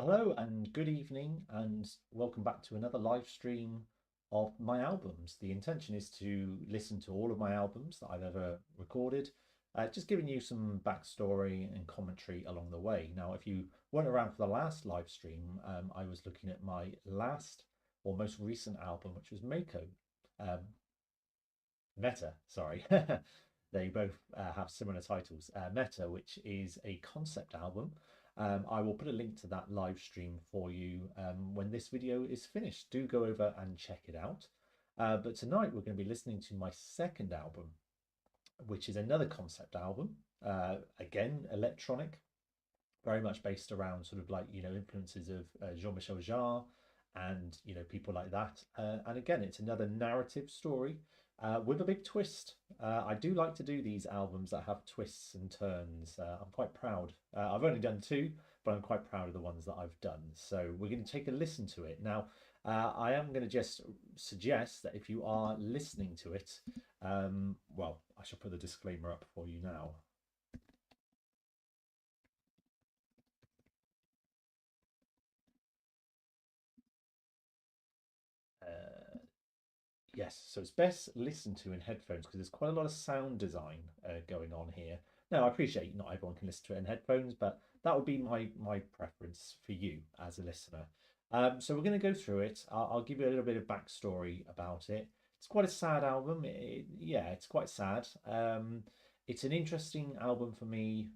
Hello and good evening, and welcome back to another live stream of my albums. The intention is to listen to all of my albums that I've ever recorded, just giving you some backstory and commentary along the way. Now, if you weren't around for the last live stream, I was looking at my last or most recent album, which was MACO. Um, Meta, sorry. They both have similar titles. Meta, which is a concept album. I will put a link to that live stream for you when this video is finished. Do go over and check it out. But tonight we're going to be listening to my second album, which is another concept album. Again, electronic, very much based around sort of like, influences of Jean-Michel Jarre and, people like that. And again, it's another narrative story with a big twist. I do like to do these albums that have twists and turns. I'm quite proud. I've only done two, but I'm quite proud of the ones that I've done. So we're going to take a listen to it. Now, I am going to just suggest that if you are listening to it, well, I shall put the disclaimer up for you now. Yes, so it's best listened to in headphones because there's quite a lot of sound design going on here. Now, I appreciate not everyone can listen to it in headphones, but that would be my preference for you as a listener. So we're going to go through it. I'll give you a little bit of backstory about it. It's quite a sad album. Yeah, it's quite sad. It's an interesting album for me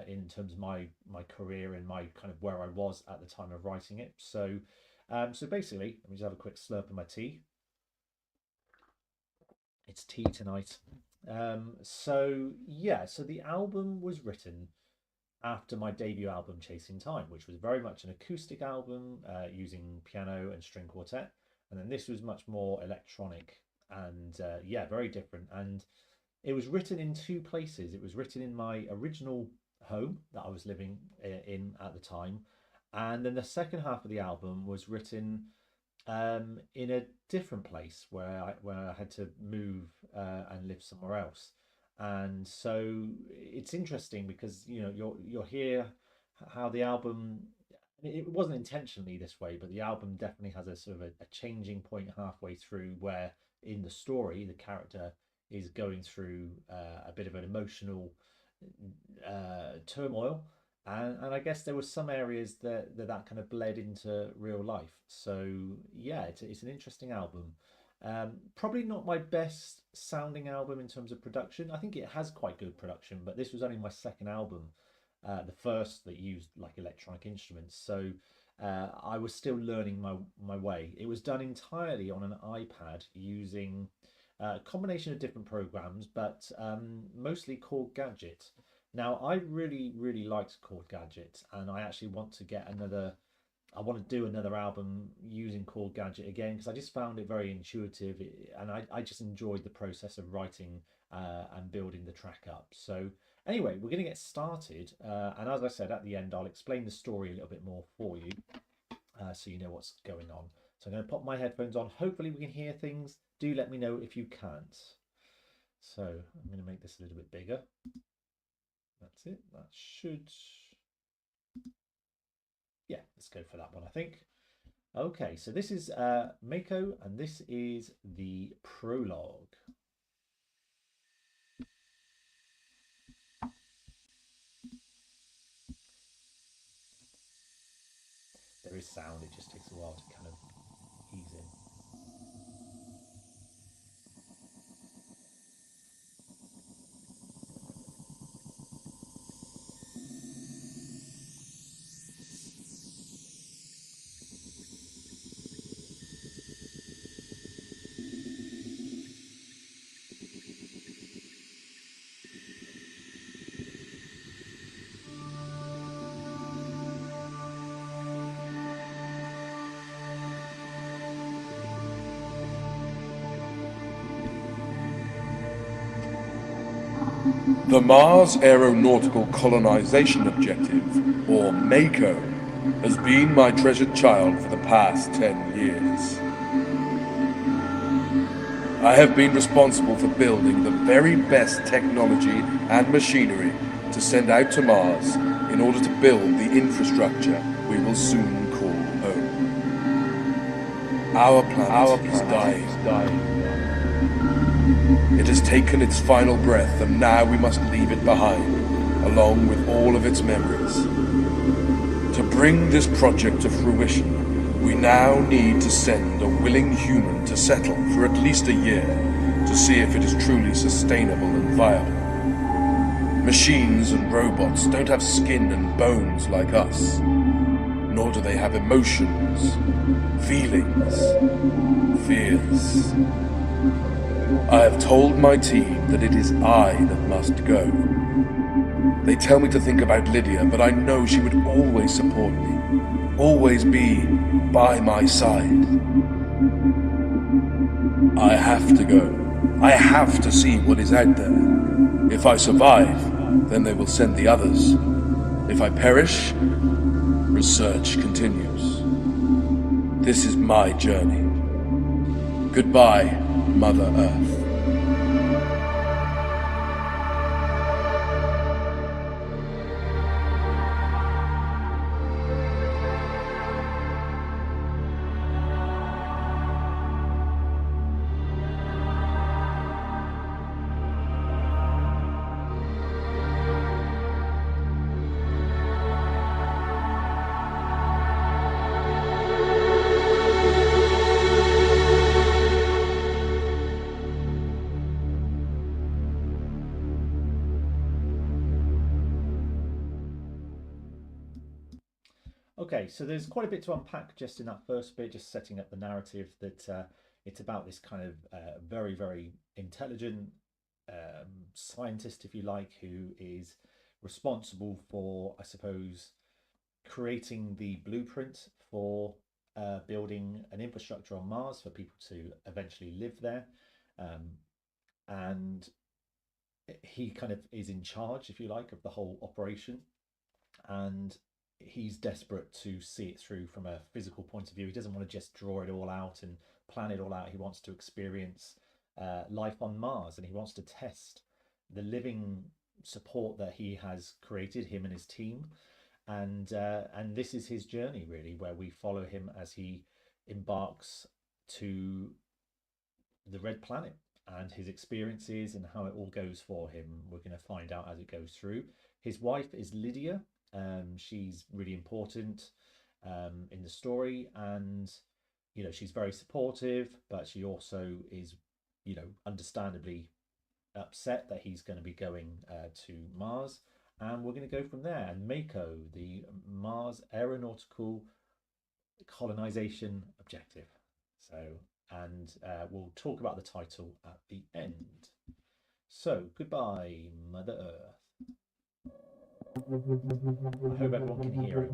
in terms of my career and my kind of where I was at the time of writing it. So basically, let me just have a quick slurp of my tea. It's tea tonight. So the album was written after my debut album Chasing Time, which was very much an acoustic album using piano and string quartet, and then this was much more electronic and very different. And it was written in two places. It was written in my original home that I was living in at the time, and then the second half of the album was written in a different place where I had to move and live somewhere else. And so it's interesting because you'll hear how the album, it wasn't intentionally this way, but the album definitely has a sort of a changing point halfway through where in the story the character is going through a bit of an emotional turmoil. And I guess there were some areas that kind of bled into real life. So yeah, it's an interesting album. Probably not my best sounding album in terms of production. I think it has quite good production, but this was only my second album, the first that used like electronic instruments. So I was still learning my way. It was done entirely on an iPad using a combination of different programs, but mostly Chord Gadget. Now, I really liked Chord Gadget, and I actually want to get I want to do another album using Chord Gadget again because I just found it very intuitive, and I just enjoyed the process of writing and building the track up. So anyway, we're going to get started, and as I said at the end, I'll explain the story a little bit more for you so you know what's going on. So I'm going to pop my headphones on. Hopefully we can hear things. Do let me know if you can't. So I'm going to make this a little bit bigger. That's it. That should, yeah, let's go for that one, I think. Okay, so this is MACO, and this is the prologue. There is sound, it just takes a while to kind of ease in. The Mars Aeronautical Colonization Objective, or MACO, has been my treasured child for the past 10 years. I have been responsible for building the very best technology and machinery to send out to Mars in order to build the infrastructure we will soon call home. Our planet is dying. It has taken its final breath, and now we must leave it behind, along with all of its memories. To bring this project to fruition, we now need to send a willing human to settle for at least a year to see if it is truly sustainable and viable. Machines and robots don't have skin and bones like us, nor do they have emotions, feelings, fears. I have told my team that it is I that must go. They tell me to think about Lydia, but I know she would always support me, always be by my side. I have to go. I have to see what is out there. If I survive, then they will send the others. If I perish, research continues. This is my journey. Goodbye, Mother Earth. Okay, so there's quite a bit to unpack just in that first bit, just setting up the narrative that it's about this kind of very, very intelligent scientist, if you like, who is responsible for, I suppose, creating the blueprint for building an infrastructure on Mars for people to eventually live there. And he kind of is in charge, if you like, of the whole operation. And he's desperate to see it through from a physical point of view. He doesn't want to just draw it all out and plan it all out. He wants to experience life on Mars, and he wants to test the living support that he has created, him and his team. And this is his journey, really, where we follow him as he embarks to the Red Planet and his experiences and how it all goes for him. We're going to find out as it goes through. His wife is Lydia. She's really important in the story, and she's very supportive, but she also is understandably upset that he's going to be going to Mars, and we're going to go from there. And MACO, the Mars Aeronautical Colonization Objective. We'll talk about the title at the end. So goodbye, Mother Earth. I hope everyone can hear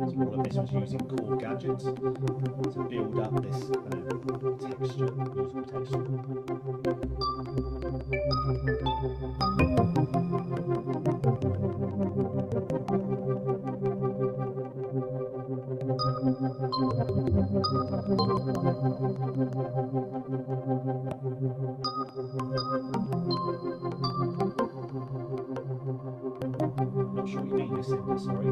So all of this was using core gadgets to build up this texture, musical texture. Not sure what you mean, Lucinda, sorry.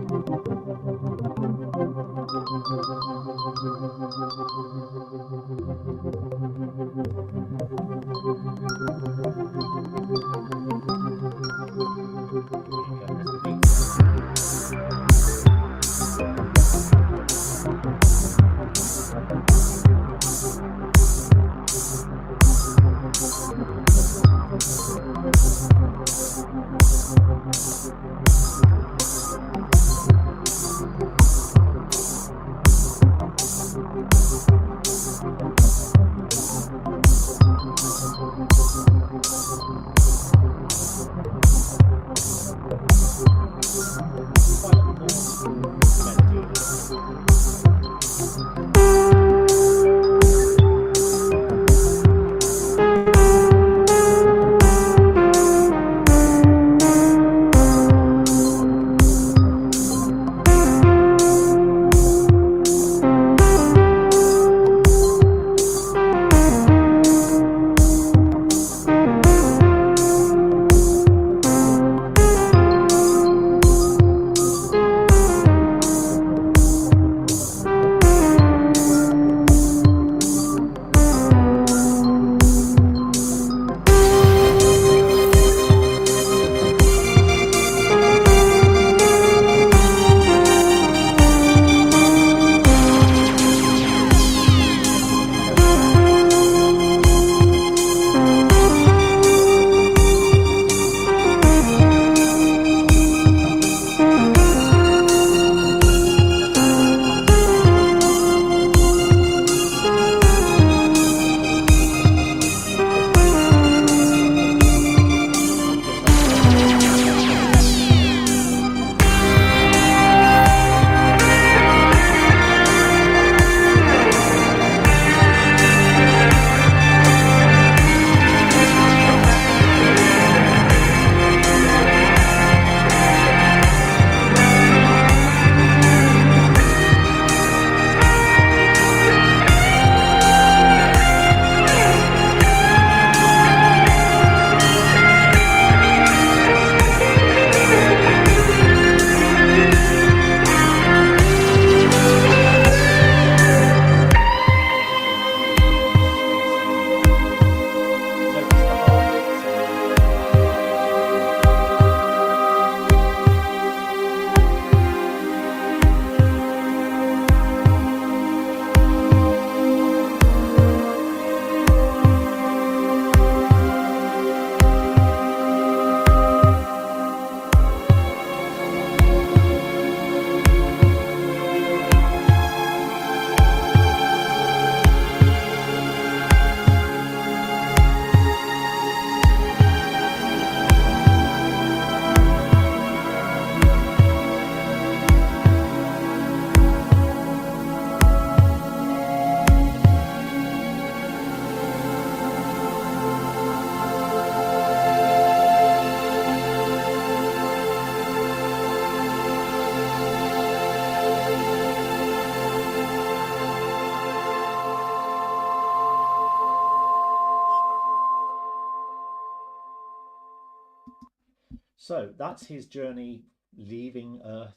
So that's his journey leaving Earth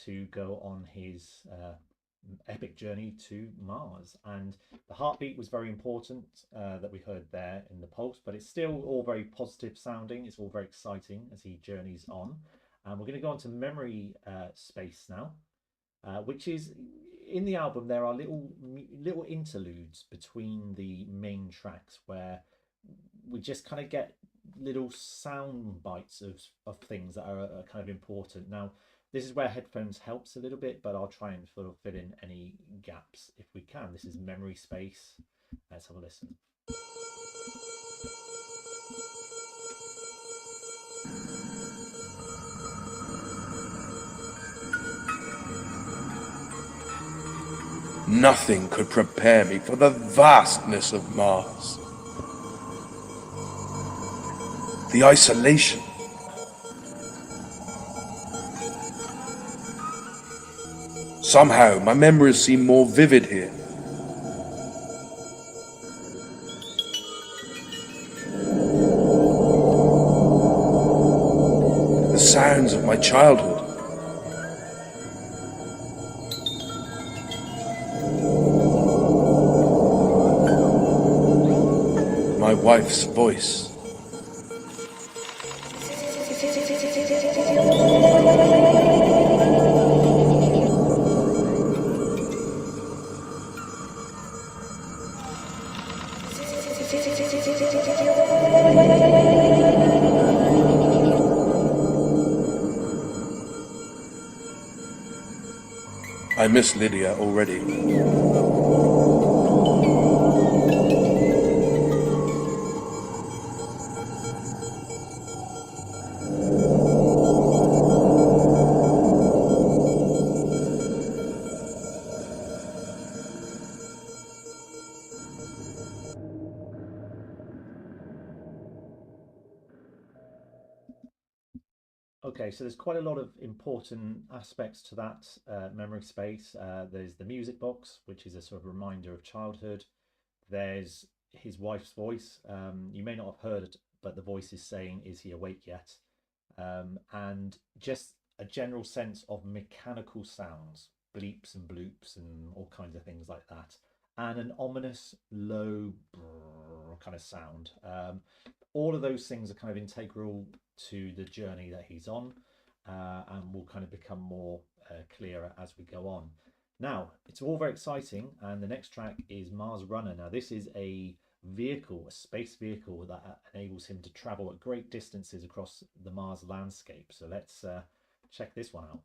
to go on his epic journey to Mars. And the heartbeat was very important that we heard there in the pulse, but it's still all very positive sounding. It's all very exciting as he journeys on. And we're going to go on to memory space now, which is in the album. There are little interludes between the main tracks where we just kind of get little sound bites of things that are kind of important. Now, this is where headphones helps a little bit, but I'll try and sort of fill in any gaps if we can. This is memory space. Let's have a listen. Nothing could prepare me for the vastness of Mars. The isolation. Somehow, my memories seem more vivid here. The sounds of my childhood. My wife's voice. I miss Lydia already. Okay, so there's quite a lot of important aspects to that memory space. There's the music box, which is a sort of reminder of childhood. There's his wife's voice. You may not have heard it, but the voice is saying, "Is he awake yet?" And just a general sense of mechanical sounds, bleeps and bloops and all kinds of things like that. And an ominous low kind of sound. All of those things are kind of integral to the journey that he's on, and will kind of become more clearer as we go on. Now, it's all very exciting, and the next track is Mars Runner. Now, this is a vehicle, a space vehicle that enables him to travel at great distances across the Mars landscape. So let's check this one out.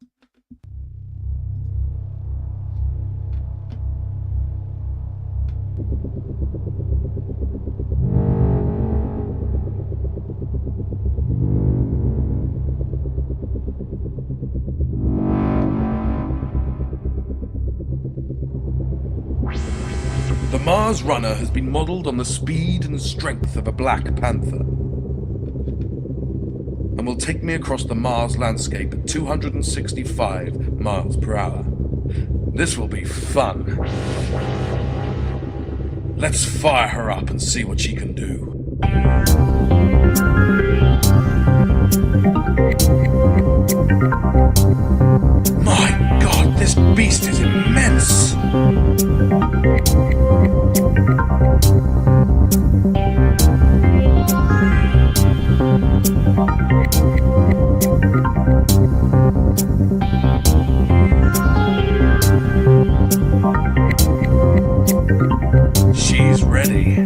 The Mars Runner has been modelled on the speed and strength of a Black Panther, and will take me across the Mars landscape at 265 miles per hour. This will be fun. Let's fire her up and see what she can do. My God, this beast is immense! She's ready.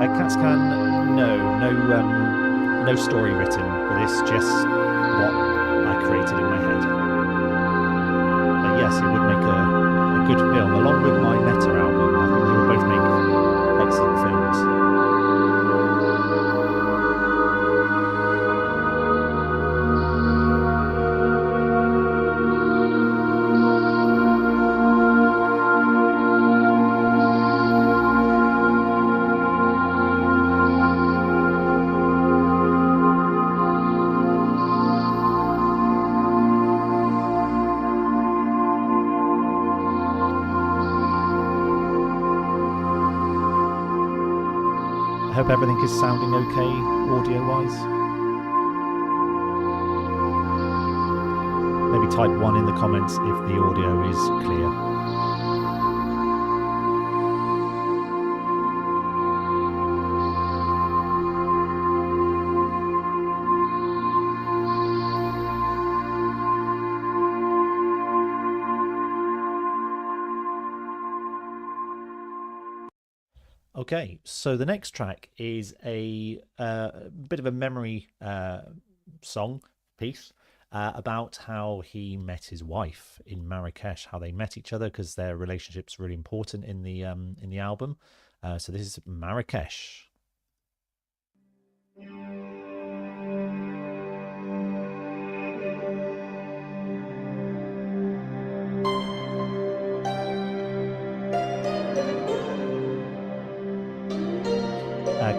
Catscan, no story written for this, just what I created in my head. But yes, it would make a good film, along with my Meta album. I think they would both make excellent films. I hope everything is sounding okay audio-wise. Maybe type 1 in the comments if the audio is clear. Okay, so the next track is a bit of a memory song piece about how he met his wife in Marrakesh, how they met each other, because their relationship's really important in the album. So this is Marrakesh.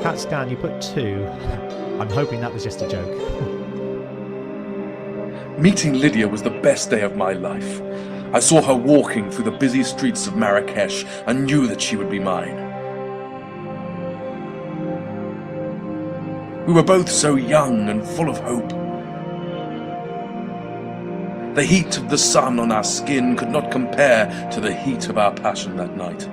Catscan, you put 2. I'm hoping that was just a joke. Meeting Lydia was the best day of my life. I saw her walking through the busy streets of Marrakesh and knew that she would be mine. We were both so young and full of hope. The heat of the sun on our skin could not compare to the heat of our passion that night.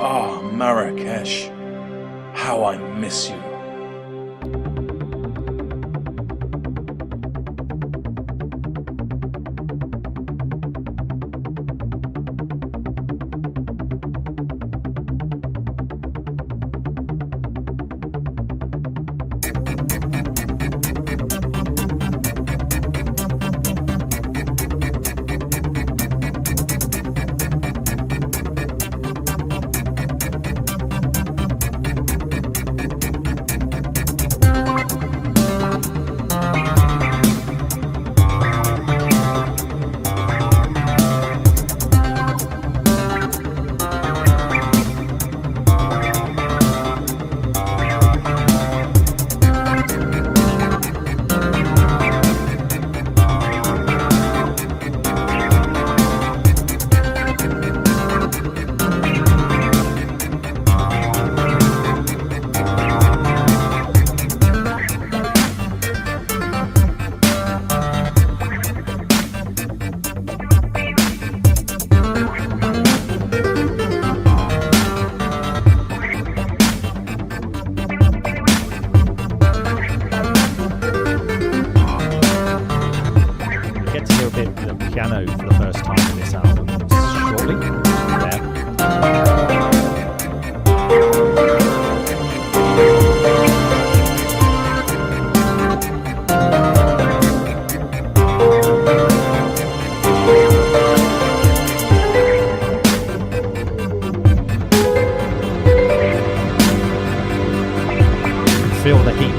Ah, Marrakesh, how I miss you. Piano for the first time in this album shortly. Feel the heat.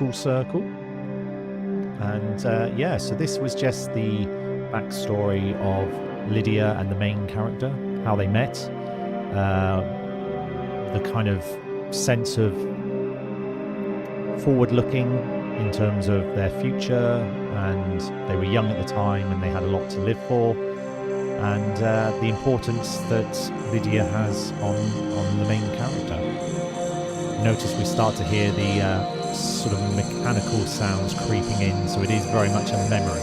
full circle. And yeah, so this was just the backstory of Lydia and the main character, how they met, the kind of sense of forward-looking in terms of their future, and they were young at the time and they had a lot to live for, and the importance that Lydia has on the main character. Notice we start to hear the sort of mechanical sounds creeping in, so it is very much a memory.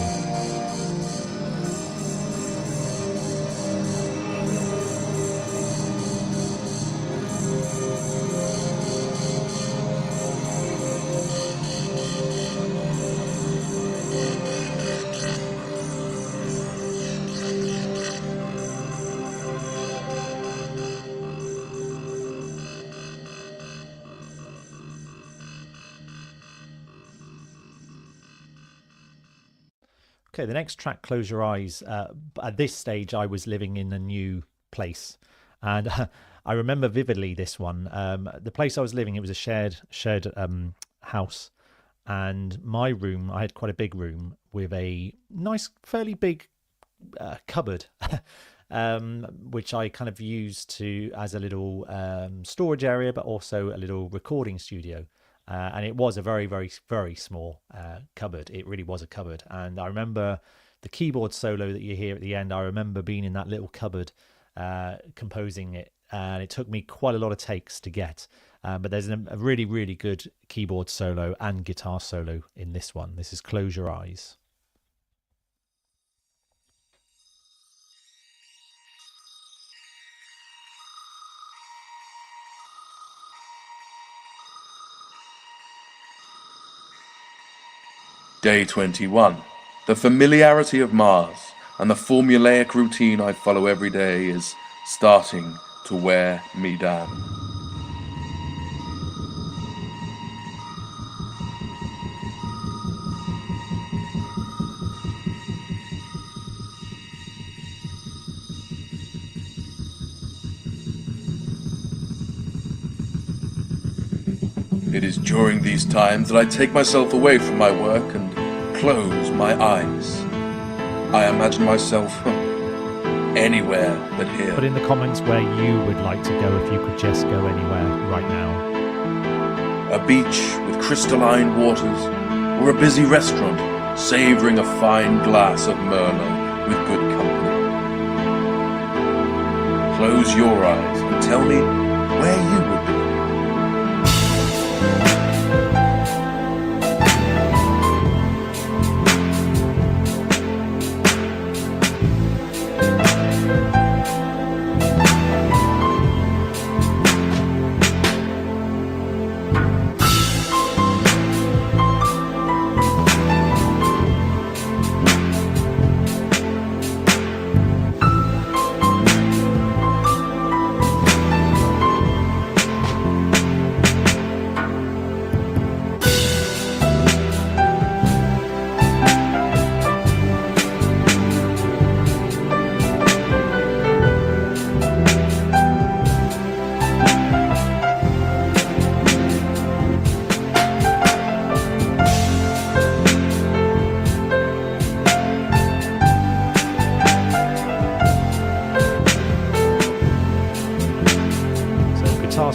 Okay, the next track, Close Your Eyes. At this stage, I was living in a new place, and I remember vividly this one. The place I was living, it was a shared house, and my room, I had quite a big room with a nice, fairly big cupboard, which I kind of used as a little storage area, but also a little recording studio. And it was a very, very, very small cupboard. It really was a cupboard. And I remember the keyboard solo that you hear at the end. I remember being in that little cupboard composing it. And it took me quite a lot of takes to get. But there's a really, really good keyboard solo and guitar solo in this one. This is Close Your Eyes. Day 21. The familiarity of Mars and the formulaic routine I follow every day is starting to wear me down. It is during these times that I take myself away from my work and close my eyes. I imagine myself anywhere but here. Put in the comments where you would like to go if you could just go anywhere right now. A beach with crystalline waters, or a busy restaurant savouring a fine glass of Merlot with good company. Close your eyes and tell me where you would be.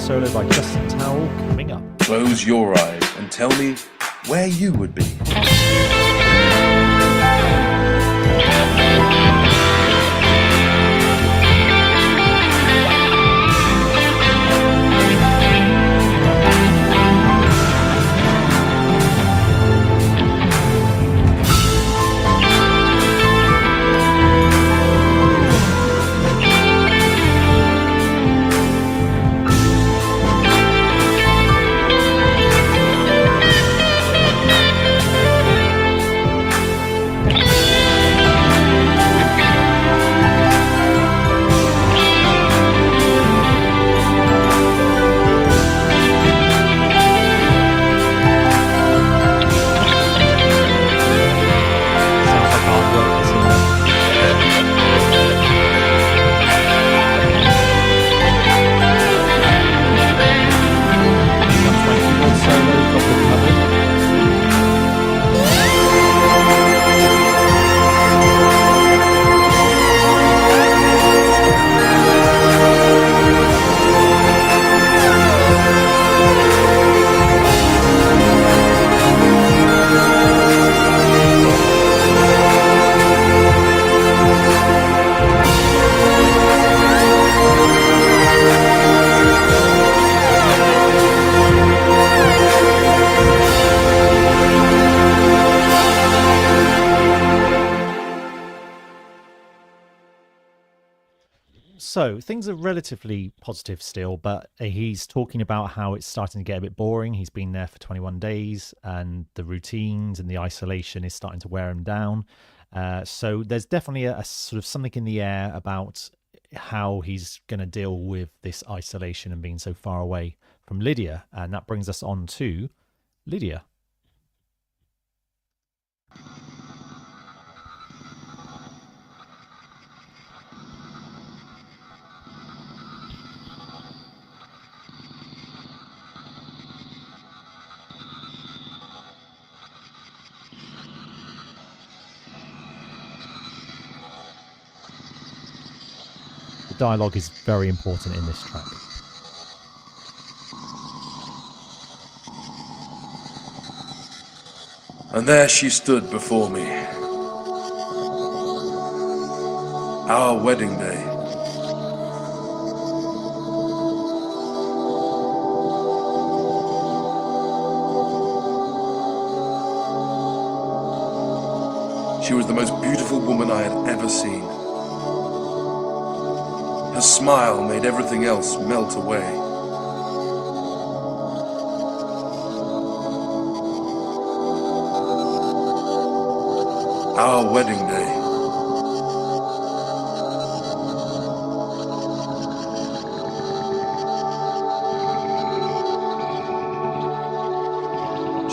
solo by Justin Towell coming up. Close your eyes and tell me where you would be. So things are relatively positive still, but he's talking about how it's starting to get a bit boring. He's been there for 21 days and the routines and the isolation is starting to wear him down. So there's definitely a sort of something in the air about how he's going to deal with this isolation and being so far away from Lydia. And that brings us on to Lydia. The dialogue is very important in this track. And there she stood before me. Our wedding day. She was the most beautiful woman I had ever seen. Her smile made everything else melt away. Our wedding day.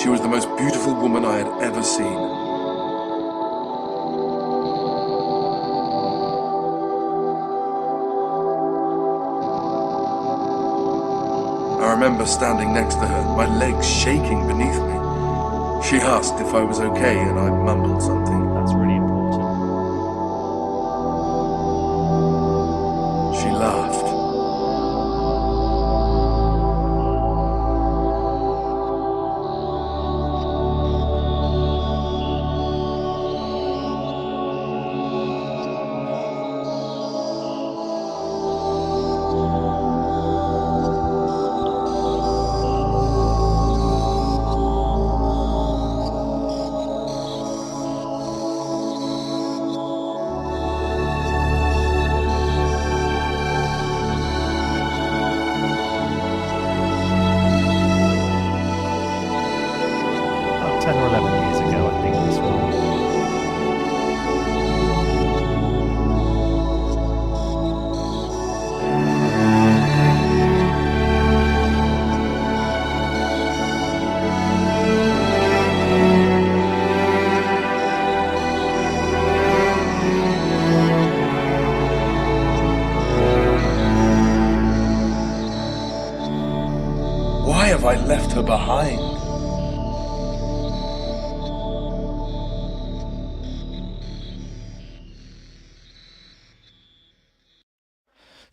She was the most beautiful woman I had ever seen. I remember standing next to her, my legs shaking beneath me. She asked if I was okay and I mumbled something. That's really important. She laughed. About 10 or 11 years ago, I think this one. Why have I left her behind?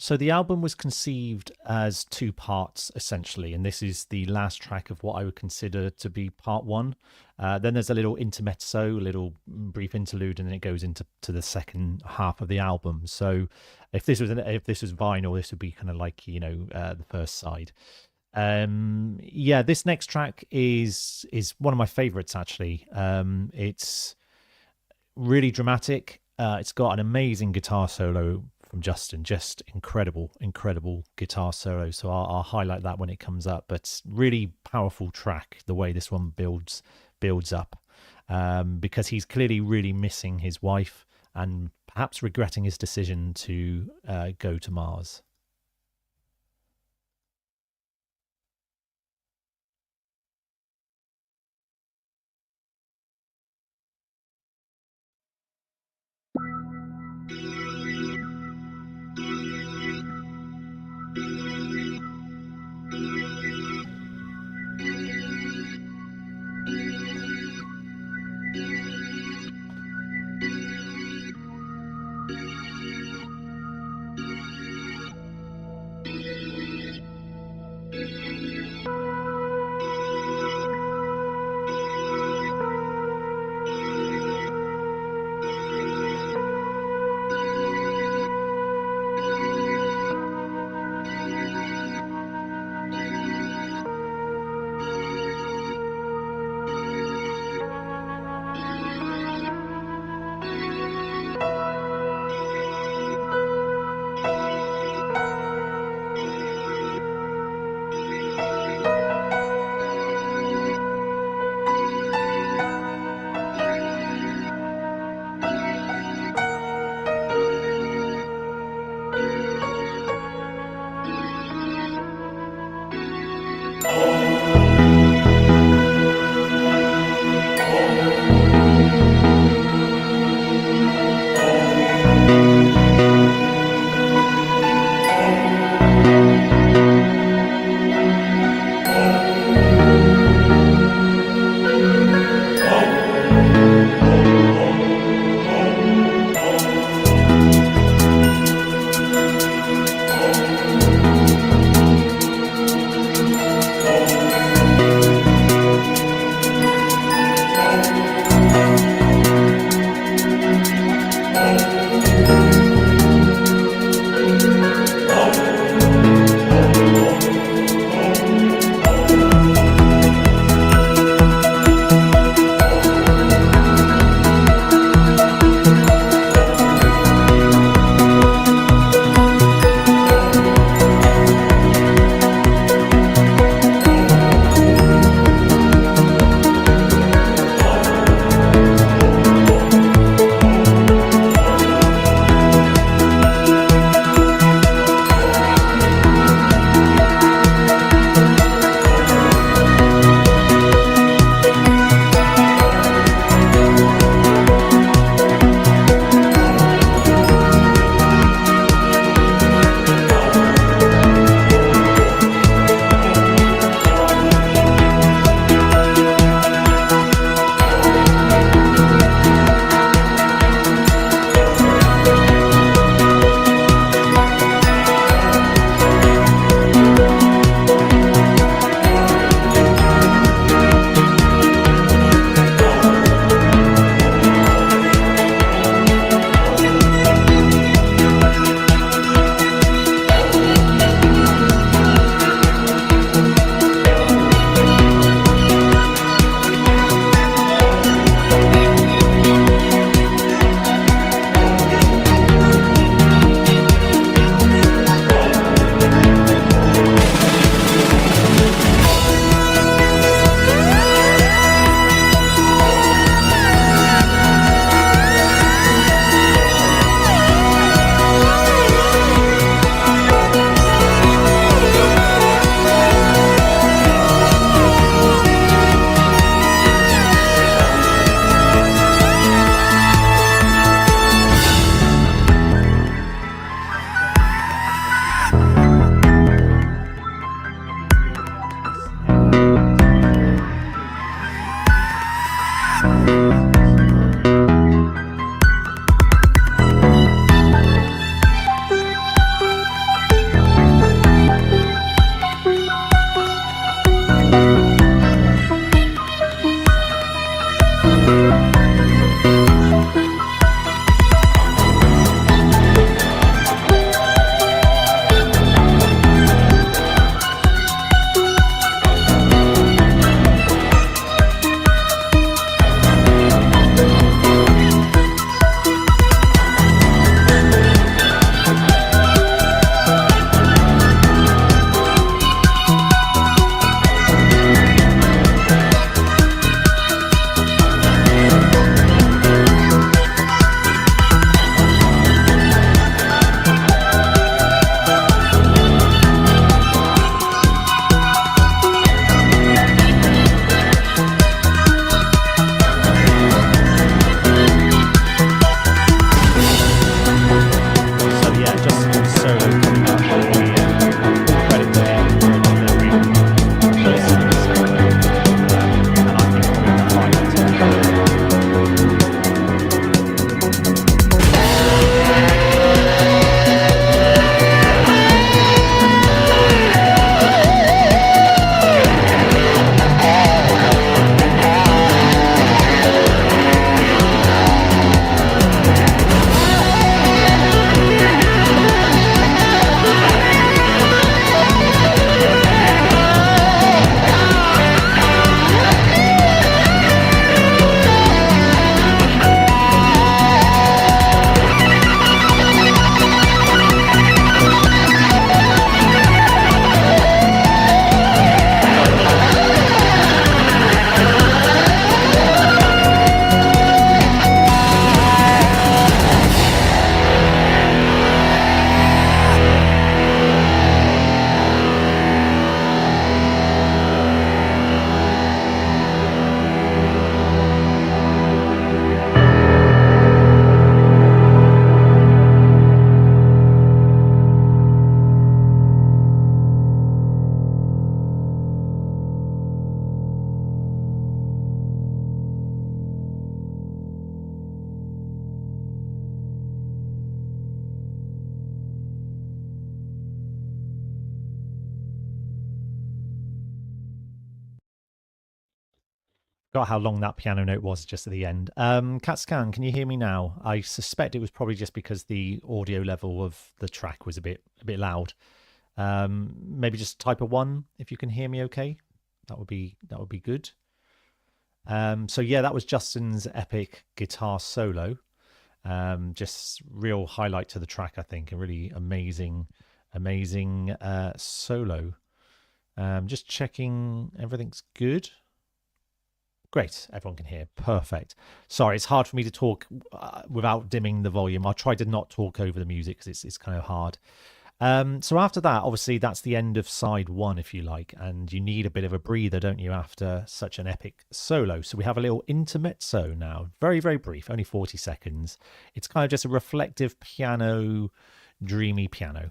So the album was conceived as two parts essentially, and this is the last track of what I would consider to be part one. Then there's a little intermezzo, a little brief interlude, and then it goes into the second half of the album. So if this was vinyl, this would be kind of like the first side. Yeah, this next track is one of my favorites actually. It's really dramatic. It's got an amazing guitar solo from Justin, just incredible guitar solo. So I'll highlight that when it comes up. But really powerful track, the way this one builds up, because he's clearly really missing his wife and perhaps regretting his decision to go to Mars. Got how long that piano note was just at the end. CatScan, can you hear me now? I suspect it was probably just because the audio level of the track was a bit loud. Maybe just type a 1 if you can hear me okay. That would be good. So yeah, that was Justin's epic guitar solo. Just real highlight to the track, I think. A really amazing solo. Just checking everything's good. Great, everyone can hear. Perfect. Sorry, it's hard for me to talk without dimming the volume. I'll try to not talk over the music because it's kind of hard. So after that, obviously, that's the end of side 1, if you like, and you need a bit of a breather, don't you, after such an epic solo. So we have a little intermezzo now, very, very brief, only 40 seconds. It's kind of just a reflective piano, dreamy piano.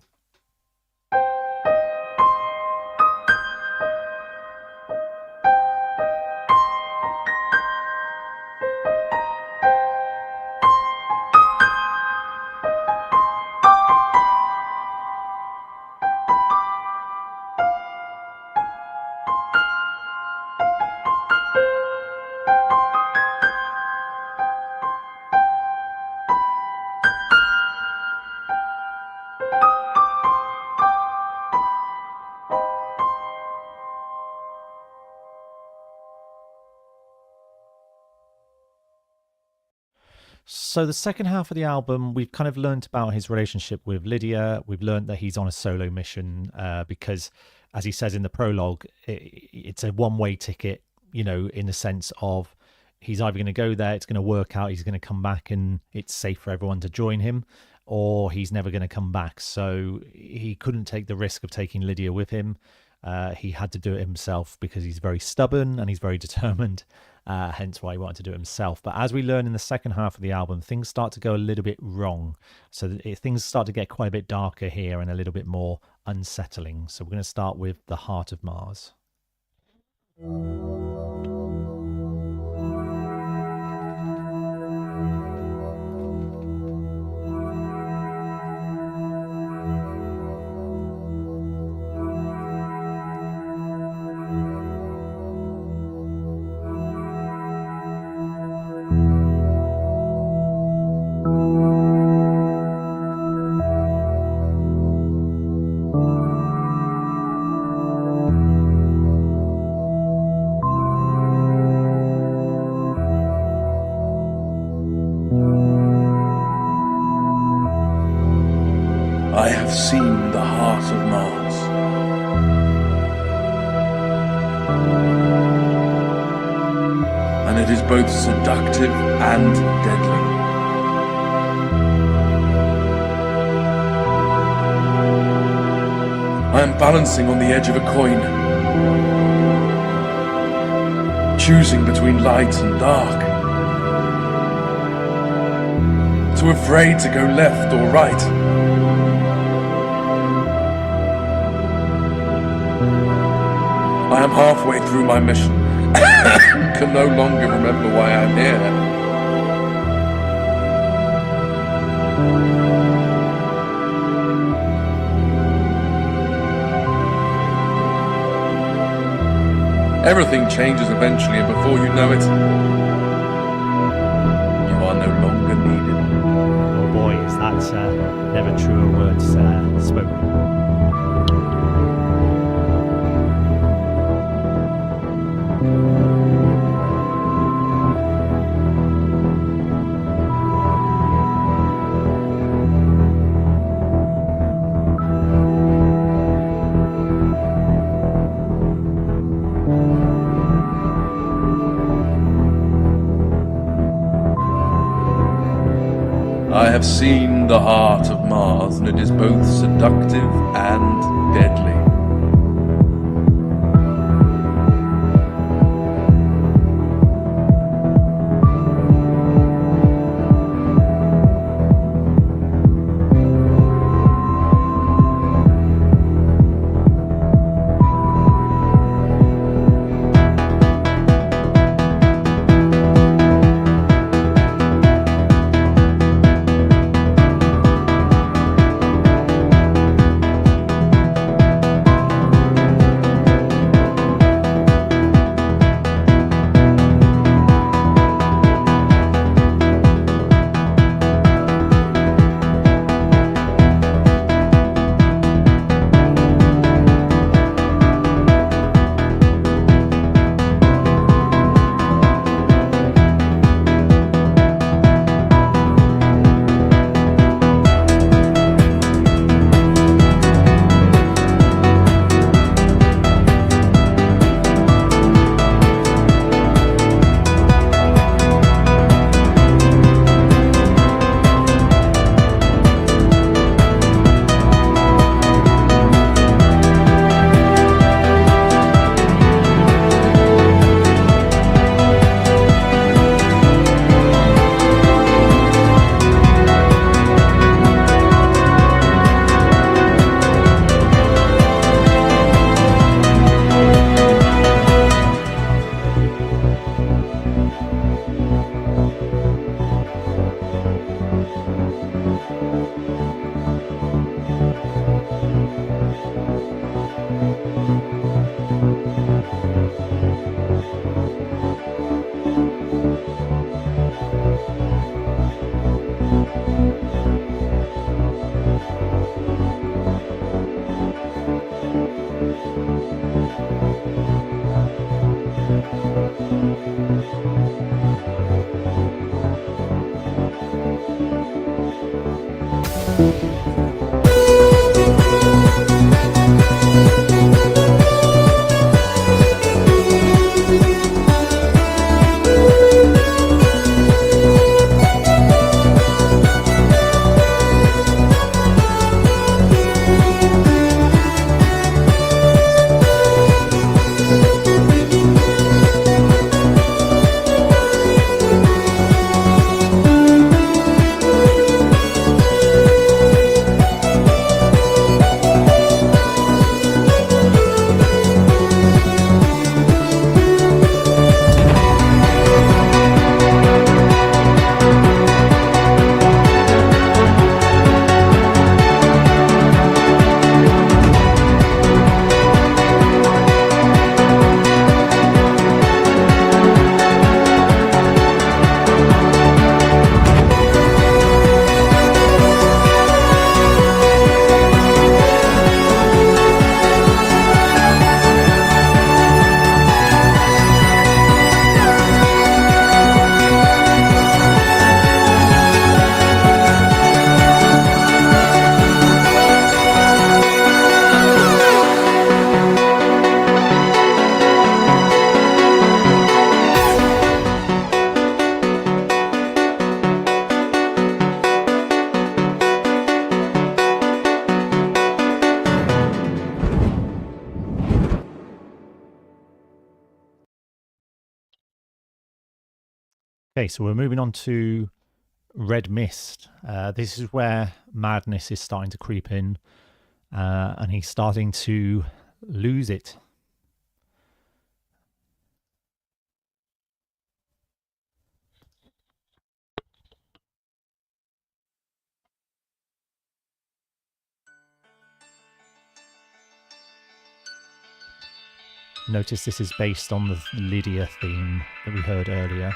So the second half of the album, we've kind of learned about his relationship with Lydia. We've learned that he's on a solo mission because, as he says in the prologue, it's a one-way ticket, you know, in the sense of he's either going to go there, it's going to work out, he's going to come back and it's safe for everyone to join him, or he's never going to come back. So he couldn't take the risk of taking Lydia with him. He had to do it himself because he's very stubborn and he's very determined. Hence why he wanted to do it himself. But as we learn in the second half of the album, things start to go a little bit wrong. So things start to get quite a bit darker here and a little bit more unsettling. So we're going to start with The Heart of Mars. I have seen the heart of Mars. And it is both seductive and deadly. I am balancing on the edge of a coin, choosing between light and dark. Too afraid to go left or right. I am halfway through my mission, can no longer remember why I'm here. Everything changes eventually, and before you know it, you are no longer needed. Oh boy, is that never truer words spoken. I have seen the heart of Mars, and it is both seductive and deadly. Okay, so we're moving on to Red Mist. This is where madness is starting to creep in, and he's starting to lose it. Notice this is based on the Lydia theme that we heard earlier.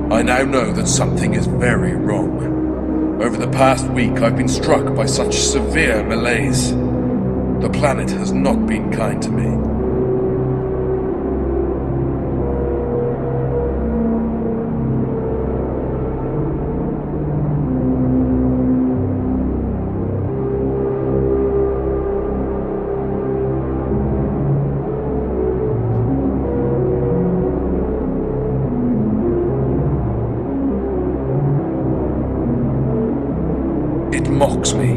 I now know that something is very wrong. Over the past week, I've been struck by such severe malaise. The planet has not been kind to me. It mocks me.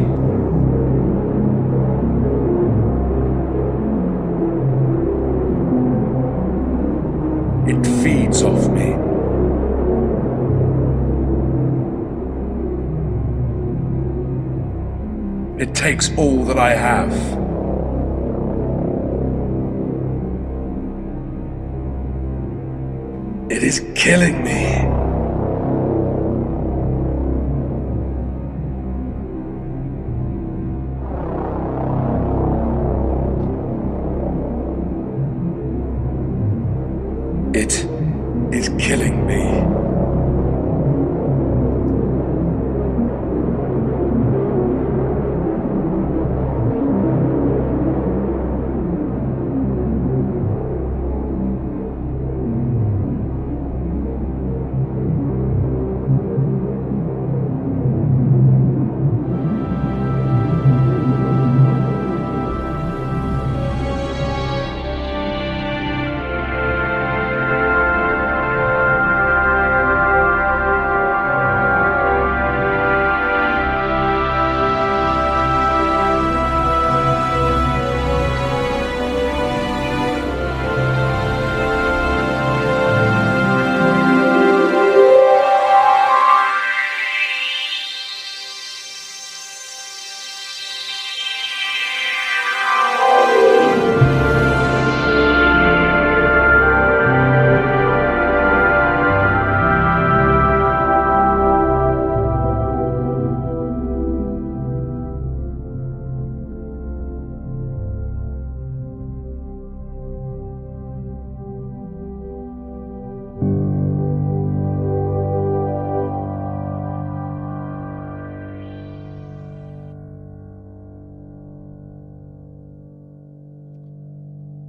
It feeds off me. It takes all that I have. It is killing me. It is killing me.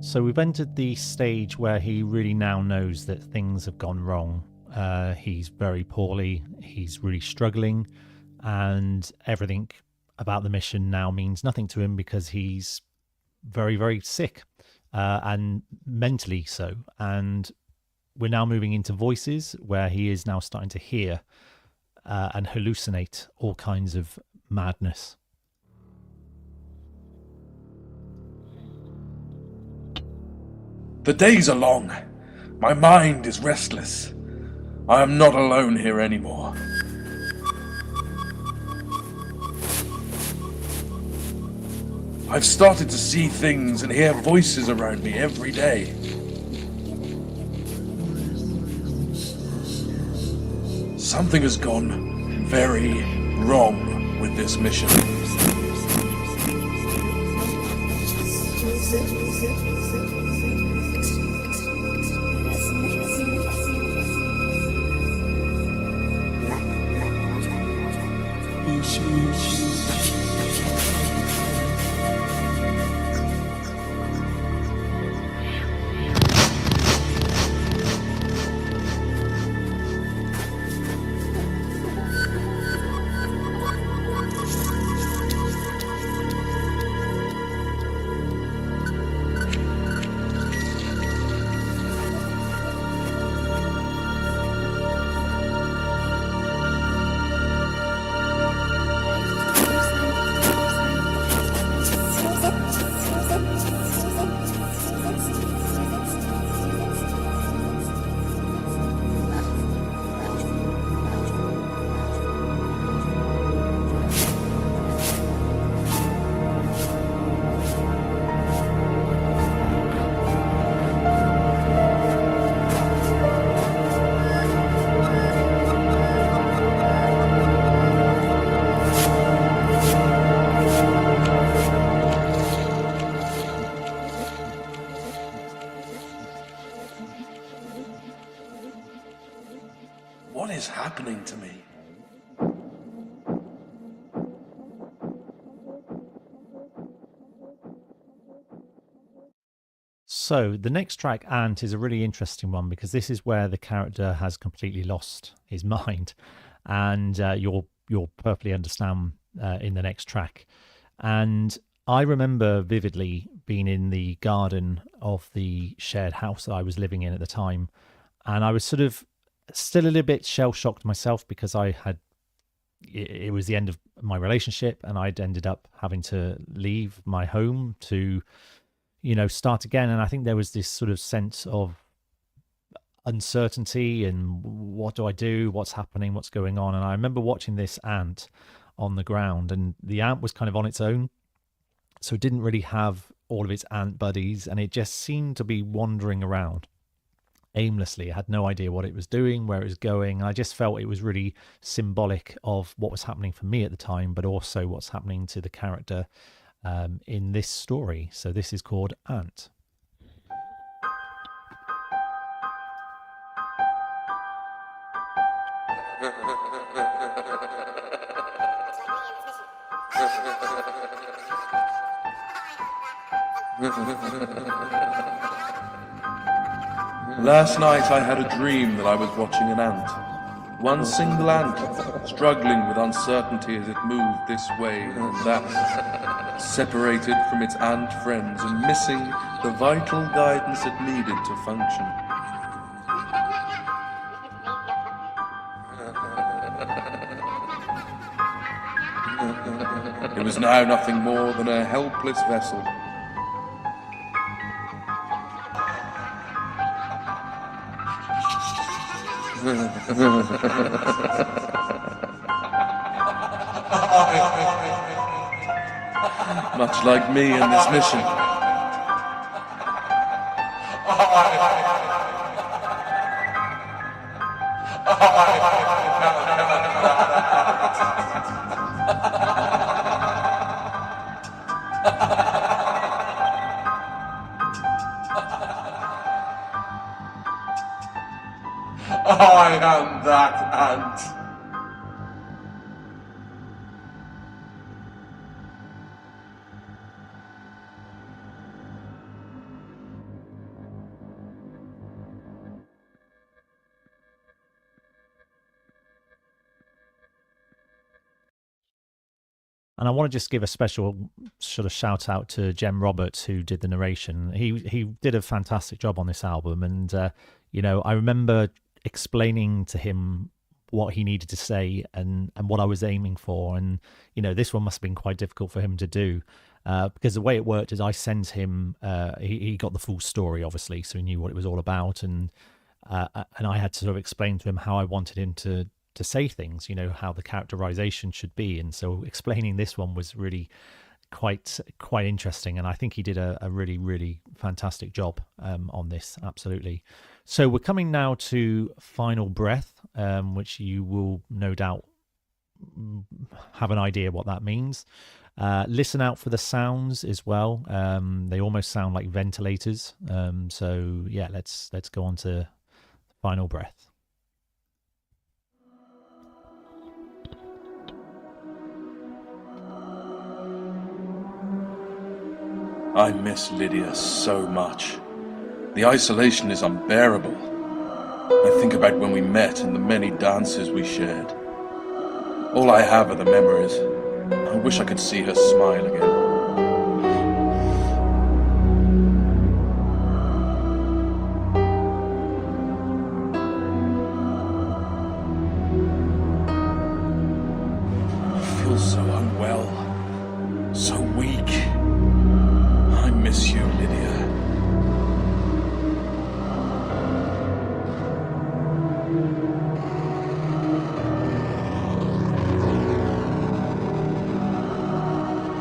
So we've entered the stage where he really now knows that things have gone wrong. He's very poorly, he's really struggling, and everything about the mission now means nothing to him because he's very, very sick, and mentally so. And we're now moving into voices where he is now starting to hear and hallucinate all kinds of madness. The days are long. My mind is restless. I am not alone here anymore. I've started to see things and hear voices around me every day. Something has gone very wrong with this mission. What is happening to me? So the next track, Ant, is a really interesting one because this is where the character has completely lost his mind, and you'll perfectly understand in the next track. And I remember vividly being in the garden of the shared house that I was living in at the time, and I was sort of still a little bit shell shocked myself because it was the end of my relationship, and I'd ended up having to leave my home to start again. And I think there was this sort of sense of uncertainty and what do I do? What's happening? What's going on? And I remember watching this ant on the ground, and the ant was kind of on its own. So it didn't really have all of its ant buddies, and it just seemed to be wandering around aimlessly. It had no idea what it was doing, where it was going. I just felt it was really symbolic of what was happening for me at the time, but also what's happening to the character in this story. So this is called Ant. Last night I had a dream that I was watching an ant. One single ant, struggling with uncertainty as it moved this way and that, separated from its ant friends and missing the vital guidance it needed to function. It was now nothing more than a helpless vessel. Much like me in this mission. I am that ant. And I want to just give a special sort of shout out to Jem Roberts, who did the narration. He did a fantastic job on this album, and I remember explaining to him what he needed to say and what I was aiming for, and this one must have been quite difficult for him to do. Because the way it worked is I sent him, he got the full story, obviously, so he knew what it was all about, and I had to sort of explain to him how I wanted him to say things, how the characterization should be. And so explaining this one was really quite interesting, and I think he did a really, really fantastic job on this, absolutely. So we're coming now to Final Breath, which you will no doubt have an idea what that means. Listen out for the sounds as well. They almost sound like ventilators. So yeah, let's go on to Final Breath. I miss Lydia so much. The isolation is unbearable. I think about when we met and the many dances we shared. All I have are the memories. I wish I could see her smile again. I feel so unwell, so weak. I miss you, Lydia.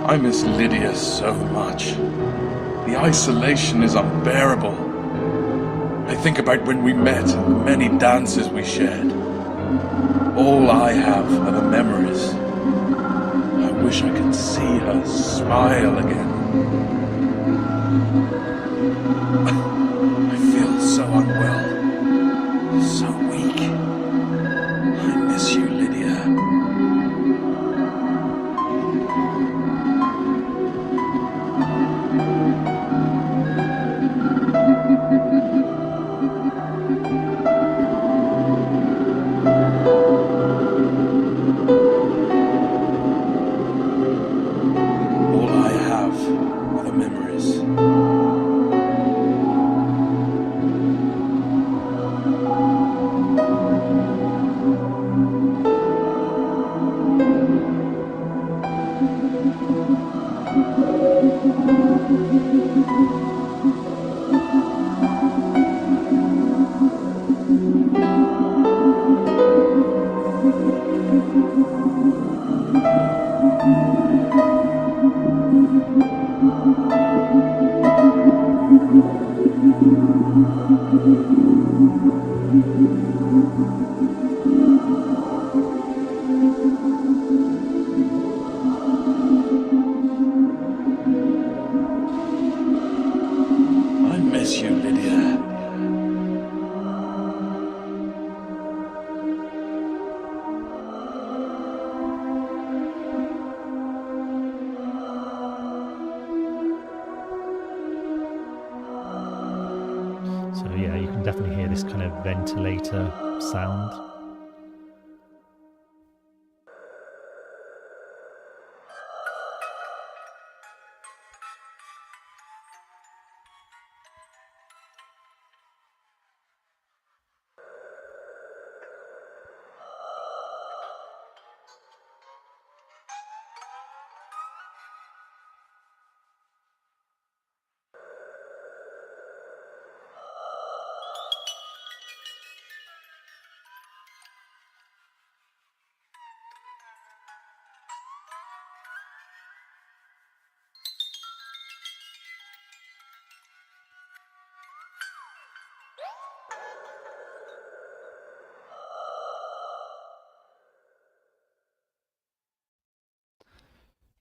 I miss Lydia so much. The isolation is unbearable. I think about when we met and the many dances we shared. All I have are the memories. I wish I could see her smile again. I feel so unwell, so weak. I miss you, Lydia. So yeah, you can definitely hear this kind of ventilator sound.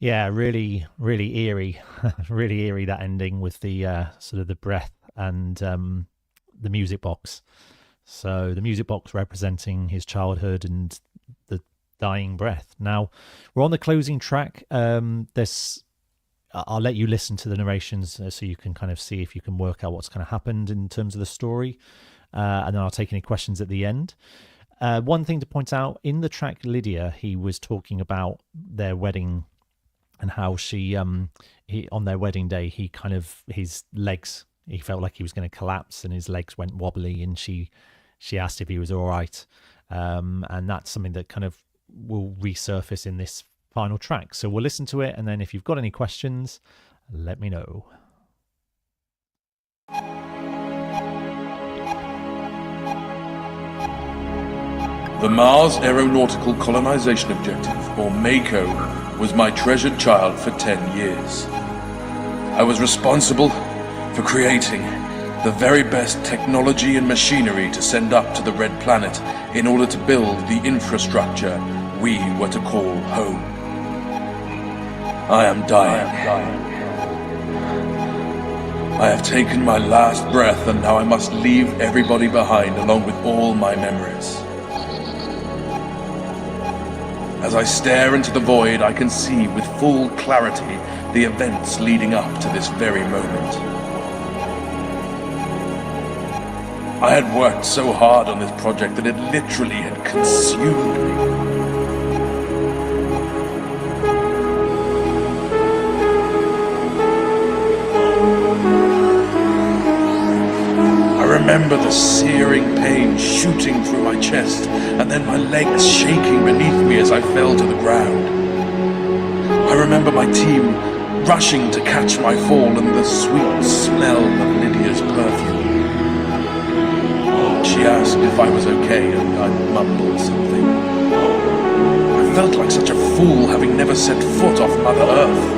Yeah, really, really eerie, really eerie, that ending with the sort of the breath and the music box. So the music box representing his childhood and the dying breath. Now we're on the closing track. There's I'll let you listen to the narrations so you can kind of see if you can work out what's kind of happened in terms of the story, and then I'll take any questions at the end. One thing to point out, in the track Lydia, he was talking about their wedding and how he on their wedding day, he kind of his legs, he felt like he was going to collapse and his legs went wobbly, and she asked if he was all right. And that's something that kind of will resurface in this final track. So we'll listen to it, and then if you've got any questions, let me know. The Mars Aeronautical Colonization Objective, or MACO, was my treasured child for 10 years. I was responsible for creating the very best technology and machinery to send up to the Red Planet in order to build the infrastructure we were to call home. I am dying. I have taken my last breath, and now I must leave everybody behind along with all my memories. As I stare into the void, I can see with full clarity the events leading up to this very moment. I had worked so hard on this project that it literally had consumed me. I remember the searing pain shooting through my chest, and then my legs shaking beneath me as I fell to the ground. I remember my team rushing to catch my fall and the sweet smell of Lydia's perfume. She asked if I was okay, and I mumbled something. I felt like such a fool having never set foot off Mother Earth.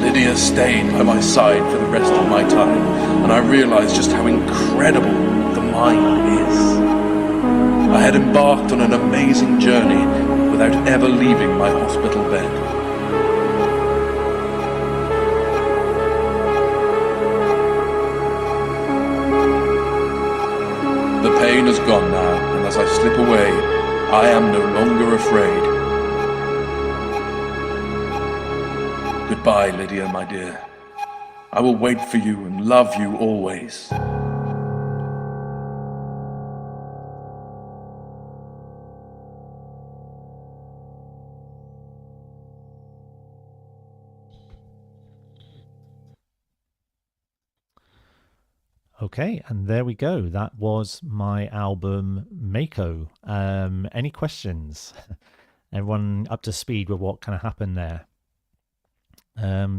Lydia stayed by my side for the rest of my time, and I realized just how incredible the mind is. I had embarked on an amazing journey without ever leaving my hospital bed. The pain is gone now, and as I slip away, I am no longer afraid. Goodbye, Lydia, my dear. I will wait for you and love you always. Okay, and there we go. That was my album MACO. Any questions? Everyone up to speed with what kind of happened there?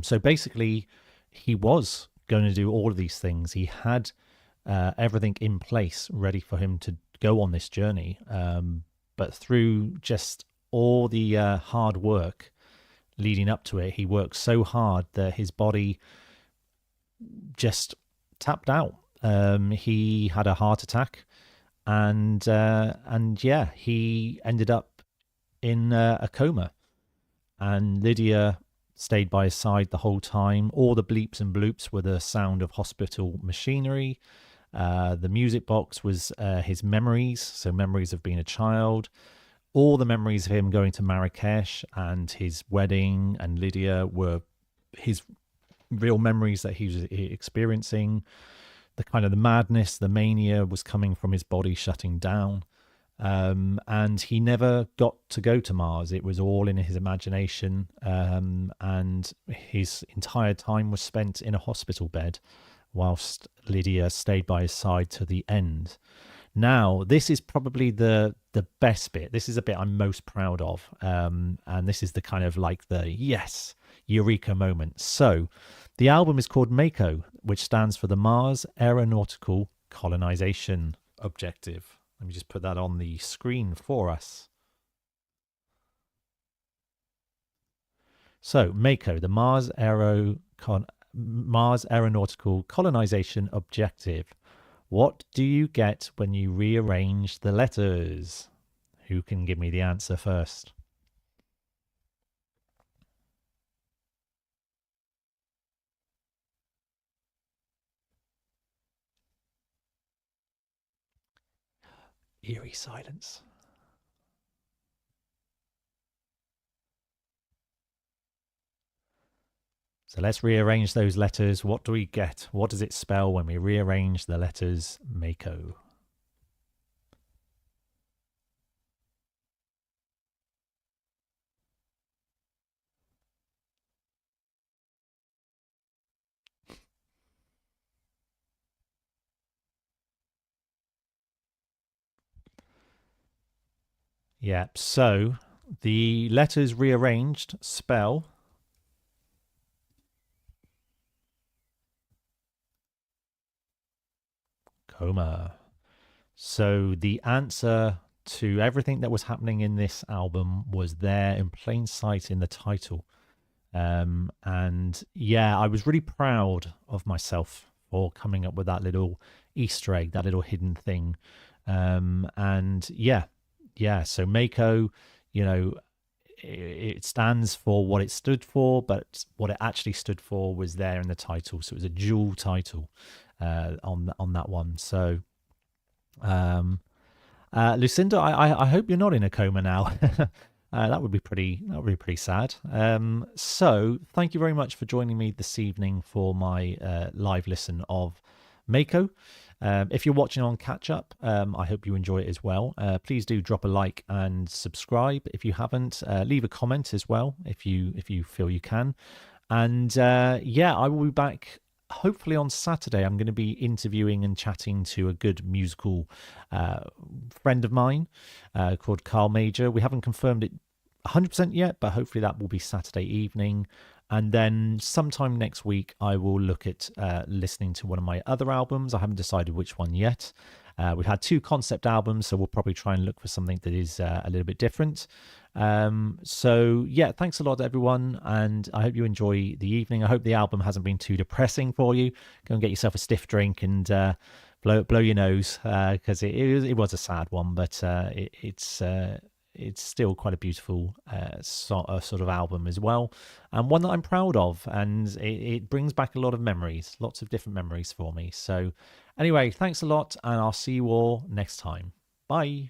So basically, he was going to do all of these things. He had everything in place ready for him to go on this journey. But through just all the hard work leading up to it, he worked so hard that his body just tapped out. He had a heart attack, and yeah, he ended up in a coma. And Lydia stayed by his side the whole time. All the bleeps and bloops were the sound of hospital machinery. The music box was his memories, so memories of being a child. All the memories of him going to Marrakesh and his wedding and Lydia were his real memories that he was experiencing. The kind of the madness, the mania was coming from his body shutting down. And he never got to go to Mars. It was all in his imagination. And his entire time was spent in a hospital bed whilst Lydia stayed by his side to the end. Now, this is probably the best bit. This is the bit I'm most proud of. And this is the kind of like the yes, eureka moment. So the album is called MACO, which stands for the Mars Aeronautical Colonization Objective. Let me just put that on the screen for us. So MACO, the Mars Aeronautical Colonization Objective. What do you get when you rearrange the letters? Who can give me the answer first? Eerie silence. So let's rearrange those letters. What do we get? What does it spell when we rearrange the letters MACO? Yeah. So the letters rearranged spell coma. So the answer to everything that was happening in this album was there in plain sight in the title. And yeah, I was really proud of myself for coming up with that little Easter egg, that little hidden thing. And yeah. So MACO, you know, it stands for what it stood for, but what it actually stood for was there in the title. So it was a dual title on that one. So Lucinda, I hope you're not in a coma now. That would be pretty sad. So thank you very much for joining me this evening for my live listen of MACO. If you're watching on catch up, I hope you enjoy it as well. Please do drop a like and subscribe if you haven't. Leave a comment as well if you feel you can. And yeah, I will be back hopefully on Saturday. I'm going to be interviewing and chatting to a good musical friend of mine called Carl Major. We haven't confirmed it 100% yet, but hopefully that will be Saturday evening. And then sometime next week, I will look at listening to one of my other albums. I haven't decided which one yet. We've had 2 concept albums, so we'll probably try and look for something that is a little bit different. So yeah, thanks a lot everyone, and I hope you enjoy the evening. I hope the album hasn't been too depressing for you. Go and get yourself a stiff drink and blow your nose, because it was a sad one, but it's still quite a beautiful sort of album as well, and one that I'm proud of, and it brings back a lot of memories, lots of different memories for me. So anyway, thanks a lot, and I'll see you all next time. Bye.